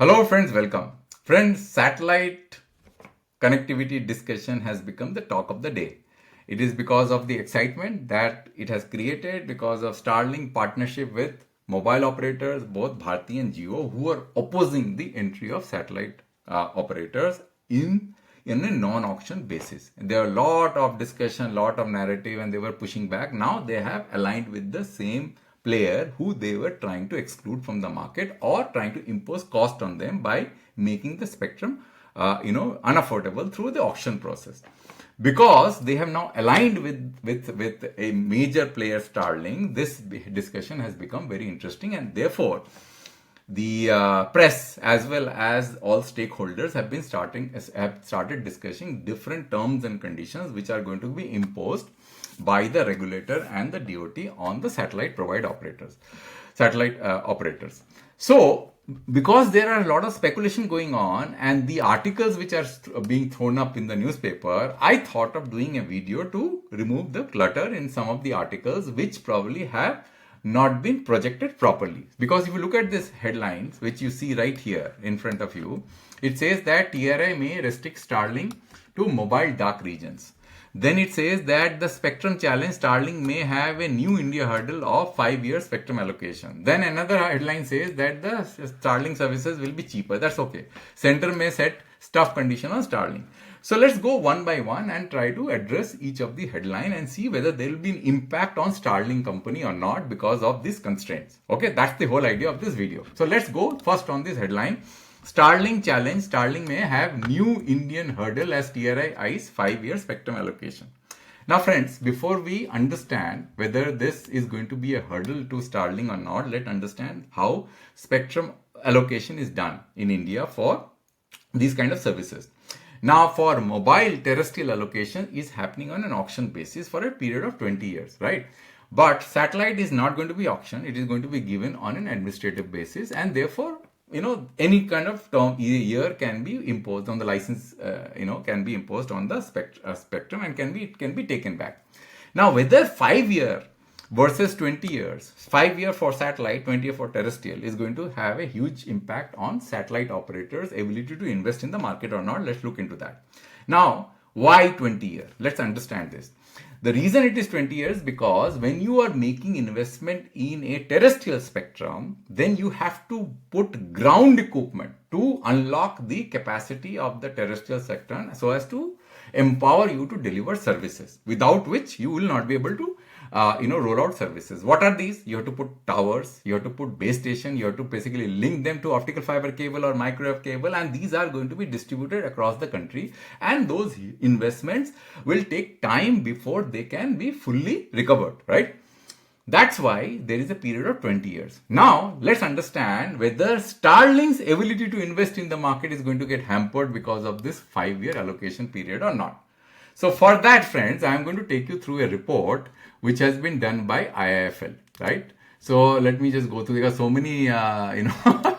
Hello friends, welcome. Friends, satellite connectivity discussion has become the talk of the day. It is because of the excitement that it has created because of Starlink partnership with mobile operators, both Bharti and Jio, who are opposing the entry of satellite operators in a non-auction basis. There are a lot of discussion, lot of narrative, and they were pushing back. Now they have aligned with the same player who they were trying to exclude from the market or trying to impose cost on them by making the spectrum unaffordable through the auction process. Because they have now aligned with a major player, Starlink, this discussion has become very interesting, and therefore the press as well as all stakeholders have started discussing different terms and conditions which are going to be imposed by the regulator and the DOT on the satellite operators. So, because there are a lot of speculation going on and the articles which are being thrown up in the newspaper, I thought of doing a video to remove the clutter in some of the articles which probably have not been projected properly. Because if you look at these headlines, which you see right here in front of you, it says that TRAI may restrict Starlink to mobile dark regions. Then it says that the spectrum challenge, Starlink may have a new India hurdle of 5-year spectrum allocation. Then another headline says that the Starlink services will be cheaper. That's okay. Center may set tough condition on Starlink. So let's go one by one and try to address each of the headline and see whether there will be an impact on Starlink company or not because of these constraints. Okay, that's the whole idea of this video. So let's go first on this headline. Starlink challenge, Starlink may have new Indian hurdle as TRAI eyes 5-year spectrum allocation. Now friends, before we understand whether this is going to be a hurdle to Starlink or not, let's understand how spectrum allocation is done in India for these kind of services. Now for mobile, terrestrial allocation is happening on an auction basis for a period of 20 years, right? But satellite is not going to be auctioned. It is going to be given on an administrative basis, and therefore, any kind of term year can be imposed on the license, can be imposed on the spectrum and it can be taken back. Now, whether 5-year versus 20 years, 5-year for satellite, 20-year for terrestrial is going to have a huge impact on satellite operators' ability to invest in the market or not. Let's look into that. Now, why 20 years? Let's understand this. The reason it is 20 years because when you are making investment in a terrestrial spectrum, then you have to put ground equipment to unlock the capacity of the terrestrial sector so as to empower you to deliver services, without which you will not be able to roll out services. What are these? You have to put towers, you have to put base station, you have to basically link them to optical fiber cable or microwave cable, and these are going to be distributed across the country, and those investments will take time before they can be fully recovered, right? That's why there is a period of 20 years. Now, let's understand whether Starlink's ability to invest in the market is going to get hampered because of this 5-year allocation period or not. So for that, friends, I am going to take you through a report which has been done by IIFL, right? So let me just go through. There are so many,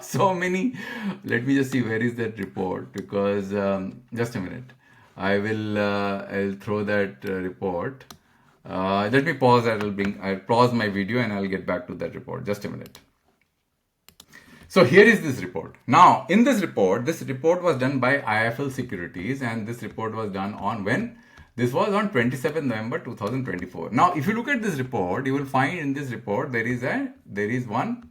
so many. Let me just see where is that report, because just a minute. I'll throw that report. Let me pause. I'll pause my video and I'll get back to that report. Just a minute. So here is this report. Now, in this report was done by IIFL Securities, and this report was done on when? This was on 27th November 2024. Now, if you look at this report, you will find in this report there is one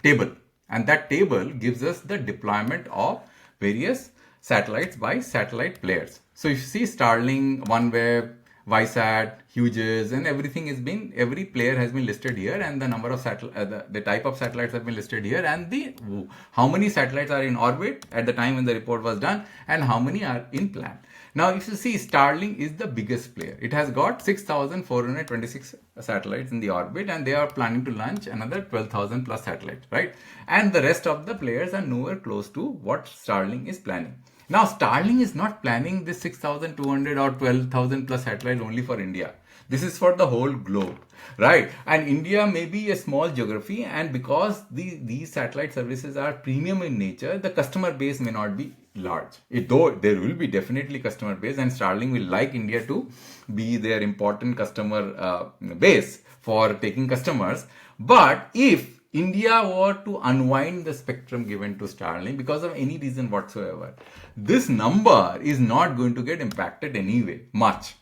table, and that table gives us the deployment of various satellites by satellite players. So if you see Starlink, OneWeb, Visat, Hughes, and every player has been listed here, and the number of the type of satellites have been listed here, and how many satellites are in orbit at the time when the report was done, and how many are in plan. Now, if you see, Starlink is the biggest player. It has got 6,426 satellites in the orbit, and they are planning to launch another 12,000 plus satellites, right? And the rest of the players are nowhere close to what Starlink is planning. Now, Starlink is not planning this 6,200 or 12,000 plus satellites only for India. This is for the whole globe, right? And India may be a small geography, and because these satellite services are premium in nature, the customer base may not be large. Though there will be definitely customer base, and Starlink will like India to be their important customer base for taking customers. But if India were to unwind the spectrum given to Starlink because of any reason whatsoever, this number is not going to get impacted anyway much,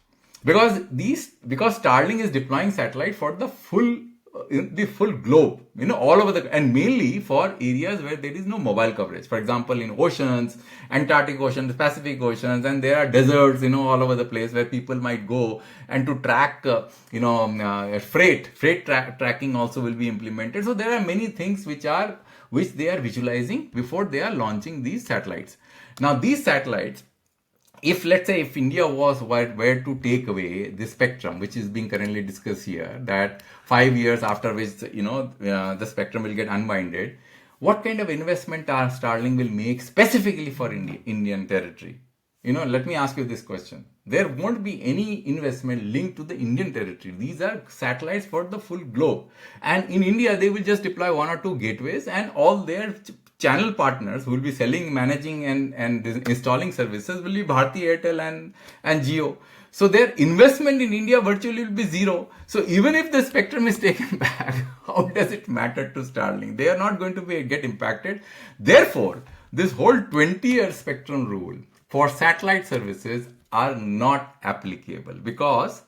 because Starlink is deploying satellite for the full globe, all over and mainly for areas where there is no mobile coverage. For example, in oceans, Antarctic Ocean, Pacific Oceans, and there are deserts, all over the place where people might go, and to track, freight tracking also will be implemented. So there are many things which they are visualizing before they are launching these satellites. Now these satellites, let's say if India were to take away the spectrum, which is being currently discussed here, that 5 years after which the spectrum will get unwinded, what kind of investment Starlink will make specifically for Indian territory? Let me ask you this question. There won't be any investment linked to the Indian territory. These are satellites for the full globe, and in India they will just deploy 1 or 2 gateways, and all their channel partners who will be selling, managing and installing services will be Bharti Airtel and Jio. So their investment in India virtually will be zero. So even if the spectrum is taken back, how does it matter to Starlink? They are not going to get impacted. Therefore, this whole 20-year spectrum rule for satellite services are not applicable, because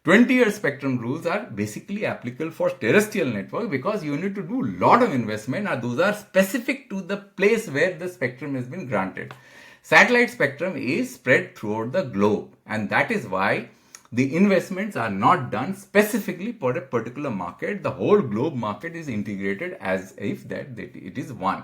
20-year spectrum rules are basically applicable for terrestrial network, because you need to do a lot of investment, and those are specific to the place where the spectrum has been granted. Satellite spectrum is spread throughout the globe, and that is why the investments are not done specifically for a particular market. The whole globe market is integrated as if that it is one,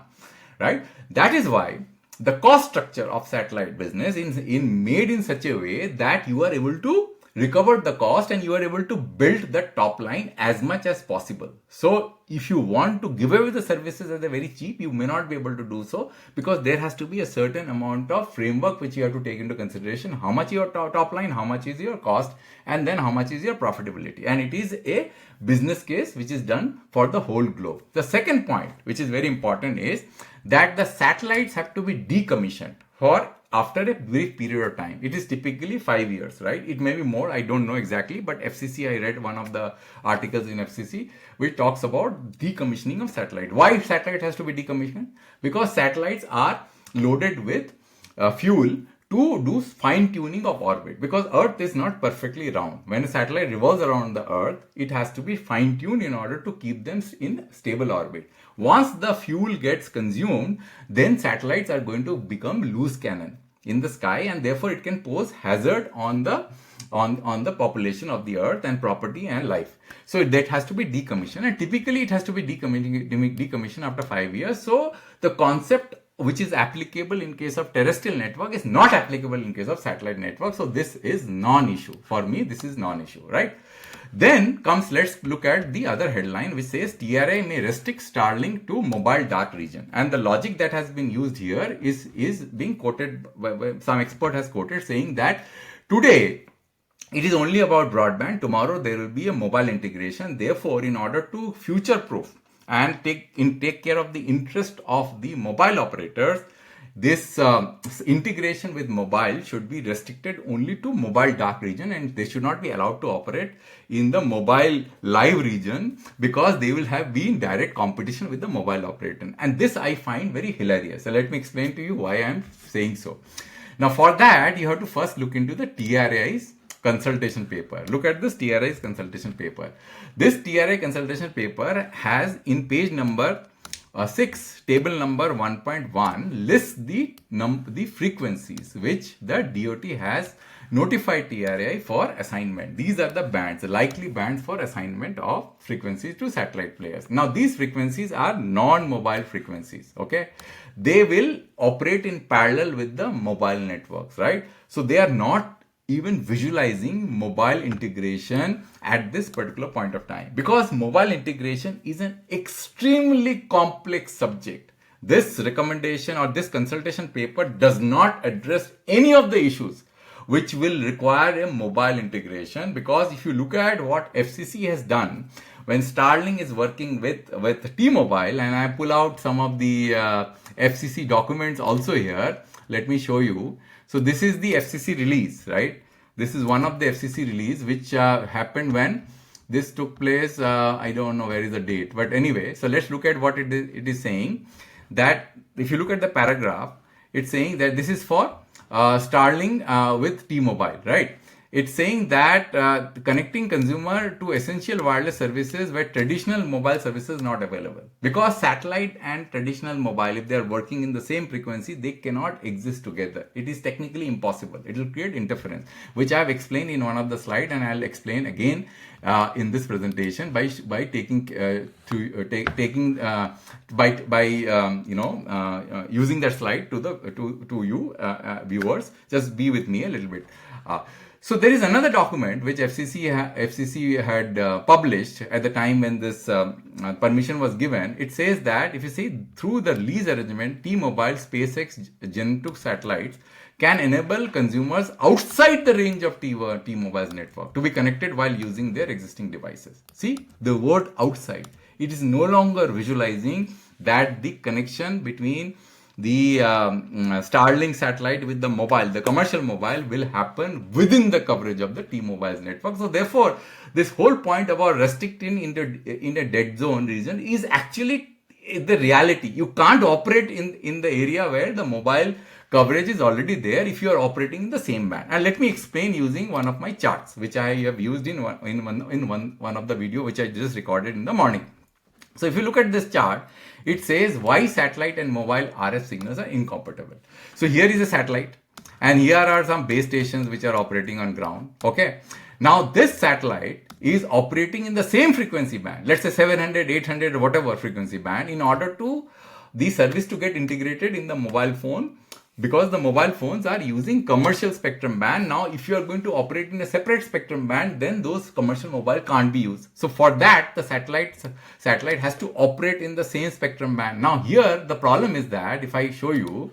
right? That is why the cost structure of satellite business is made in such a way that you are able to recover the cost and you are able to build the top line as much as possible. So if you want to give away the services as a very cheap, you may not be able to do so, because there has to be a certain amount of framework which you have to take into consideration. How much your top line, how much is your cost, and then how much is your profitability. And it is a business case which is done for the whole globe. The second point, which is very important, is that the satellites have to be decommissioned after a brief period of time. It is typically 5 years, right? It may be more, I don't know exactly, but FCC, I read one of the articles in FCC which talks about decommissioning of satellite. Why satellite has to be decommissioned? Because satellites are loaded with fuel to do fine tuning of orbit, because Earth is not perfectly round. When a satellite revolves around the Earth, it has to be fine tuned in order to keep them in stable orbit. Once the fuel gets consumed, then satellites are going to become loose cannon in the sky, and therefore it can pose hazard on the population of the Earth and property and life. So that has to be decommissioned, and typically it has to be decommissioned after 5 years. So the concept which is applicable in case of terrestrial network is not applicable in case of satellite network. So this is non-issue. For me, this is non-issue, right? Then let's look at the other headline, which says TRAI may restrict Starlink to mobile dark region. And the logic that has been used here is being quoted, some expert has quoted saying that today it is only about broadband. Tomorrow there will be a mobile integration. Therefore, in order to future-proof and take care of the interest of the mobile operators, this integration with mobile should be restricted only to mobile dark region, and they should not be allowed to operate in the mobile live region, because they will be in direct competition with the mobile operator. And this I find very hilarious. So let me explain to you why I am saying so. Now for that, you have to first look into the TRAI's consultation paper. Look at this TRAI's consultation paper. This TRAI consultation paper has, in page number 6, table number 1.1, lists the frequencies which the DoT has notified TRAI for assignment. These are the bands, the likely bands for assignment of frequencies to satellite players. Now these frequencies are non-mobile frequencies, okay? They will operate in parallel with the mobile networks, right? So they are not even visualizing mobile integration at this particular point of time, because mobile integration is an extremely complex subject. This recommendation or this consultation paper does not address any of the issues which will require a mobile integration, because if you look at what FCC has done when Starlink is working with T-Mobile, and I pull out some of the FCC documents also here, let me show you. So this is the FCC release, right? This is one of the FCC release which happened when This took place, I don't know where is the date, but anyway, so let's look at what it is saying. That if you look at the paragraph, it's saying that this is for Starlink with T-Mobile, right? It's saying that connecting consumer to essential wireless services where traditional mobile services not available. Because satellite and traditional mobile, if they are working in the same frequency, they cannot exist together. It is technically impossible. It will create interference, which I have explained in one of the slides, and I'll explain again in this presentation by using that slide to you viewers. Just be with me a little bit. So there is another document which FCC had published at the time when this permission was given. It says that if you see through the lease arrangement, T-Mobile, SpaceX, Gentook satellites can enable consumers outside the range of T-Mobile's network to be connected while using their existing devices. See the word outside. It is no longer visualizing that the connection between the Starlink satellite with the mobile, the commercial mobile, will happen within the coverage of the T-Mobile's network. So therefore, this whole point about restricting in a dead zone region is actually the reality. You can't operate in the area where the mobile coverage is already there if you are operating in the same band. And let me explain using one of my charts, which I have used in one of the video which I just recorded in the morning. So if you look at this chart, it says why satellite and mobile RF signals are incompatible. So here is a satellite and here are some base stations which are operating on ground. Okay. Now this satellite is operating in the same frequency band, let's say 700, 800, whatever frequency band, in order to the service to get integrated in the mobile phone, because the mobile phones are using commercial spectrum band. Now, if you are going to operate in a separate spectrum band, then those commercial mobile can't be used. So for that, the satellite has to operate in the same spectrum band. Now here, the problem is that if I show you,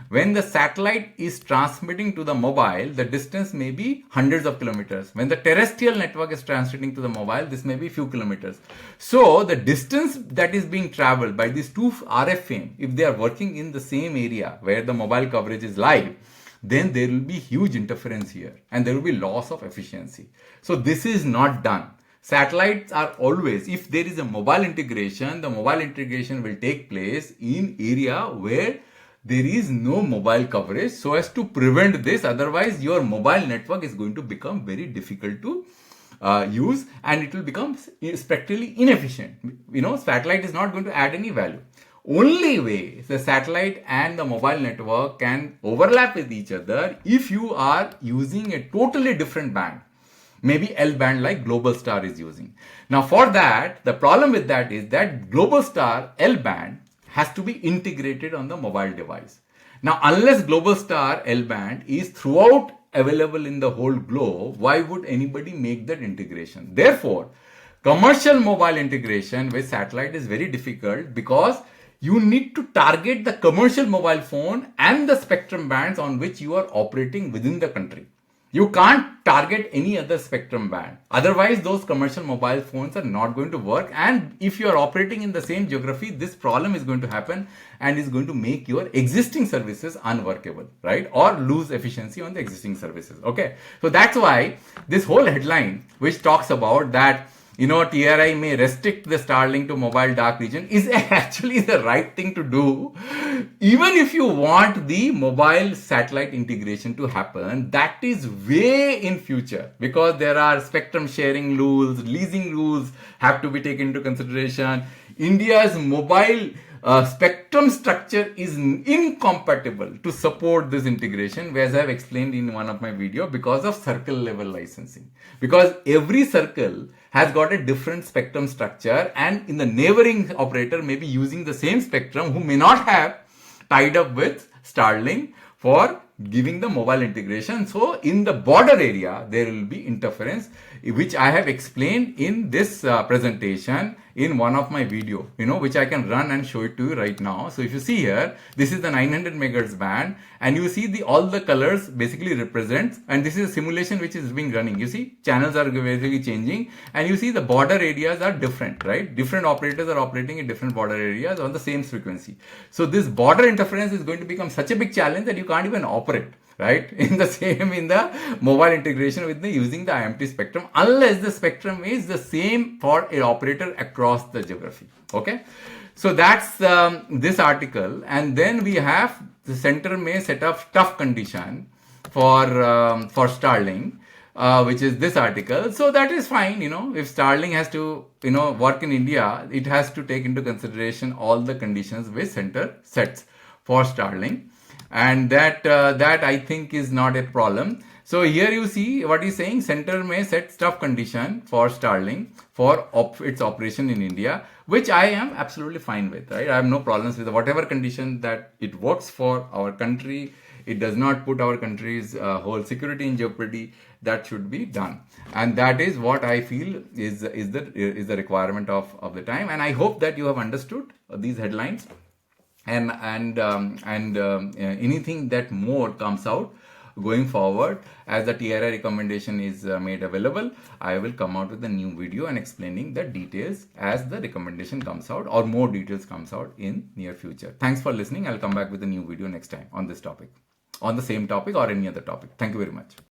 when the satellite is transmitting to the mobile, the distance may be hundreds of kilometers. When the terrestrial network is transmitting to the mobile, this may be few kilometers. So the distance that is being traveled by these two RF frame, if they are working in the same area where the mobile coverage is live, then there will be huge interference here and there will be loss of efficiency. So this is not done. Satellites are always, if there is a mobile integration, the mobile integration will take place in area where there is no mobile coverage, so as to prevent this. Otherwise, your mobile network is going to become very difficult to use and it will become spectrally inefficient. You know, satellite is not going to add any value. Only way the satellite and the mobile network can overlap with each other if you are using a totally different band, maybe L band like Globalstar is using. Now for that, the problem with that is that Globalstar L band has to be integrated on the mobile device. Now, unless Globalstar L band is throughout available in the whole globe, why would anybody make that integration? Therefore, commercial mobile integration with satellite is very difficult because you need to target the commercial mobile phone and the spectrum bands on which you are operating within the country. You can't target any other spectrum band. Otherwise, those commercial mobile phones are not going to work. And if you are operating in the same geography, this problem is going to happen and is going to make your existing services unworkable, right? Or lose efficiency on the existing services. Okay. So that's why this whole headline, which talks about that, you know, TRAI may restrict the Starlink to mobile dark region, is actually the right thing to do. Even if you want the mobile satellite integration to happen, that is way in future, because there are spectrum sharing rules, leasing rules have to be taken into consideration. India's mobile spectrum structure is incompatible to support this integration, as I have explained in one of my videos, because of circle level licensing. Because every circle has got a different spectrum structure, and in the neighboring operator may be using the same spectrum who may not have tied up with Starlink for giving the mobile integration. So in the border area, there will be interference, which I have explained in this presentation in one of my video, you know, which I can run and show it to you right now. So if you see here, this is the 900 megahertz band, and you see all the colors basically represents, and this is a simulation which is being running. You see channels are basically changing, and you see the border areas are different, right? Different operators are operating in different border areas on the same frequency. So this border interference is going to become such a big challenge that you can't even operate, right? In the mobile integration with the using the IMT spectrum, unless the spectrum is the same for an operator across the geography. Okay, so that's this article, and then we have the center may set up tough condition for Starlink, which is this article. So that is fine. If Starlink has to work in India, it has to take into consideration all the conditions which center sets for Starlink, and that I think is not a problem. So here you see what he's saying: center may set tough condition for Starlink for its operation in India, which I am absolutely fine with. Right, I have no problems with whatever condition that it works for our country. It does not put our country's whole security in jeopardy. That should be done, and that is what I feel is the requirement of the time. And I hope that you have understood these headlines, and anything that more comes out going forward as the TRAI recommendation is made available, I will come out with a new video and explaining the details as the recommendation comes out or more details comes out in near future. Thanks for listening. I'll come back with a new video next time on this topic, on the same topic or any other topic. Thank you very much.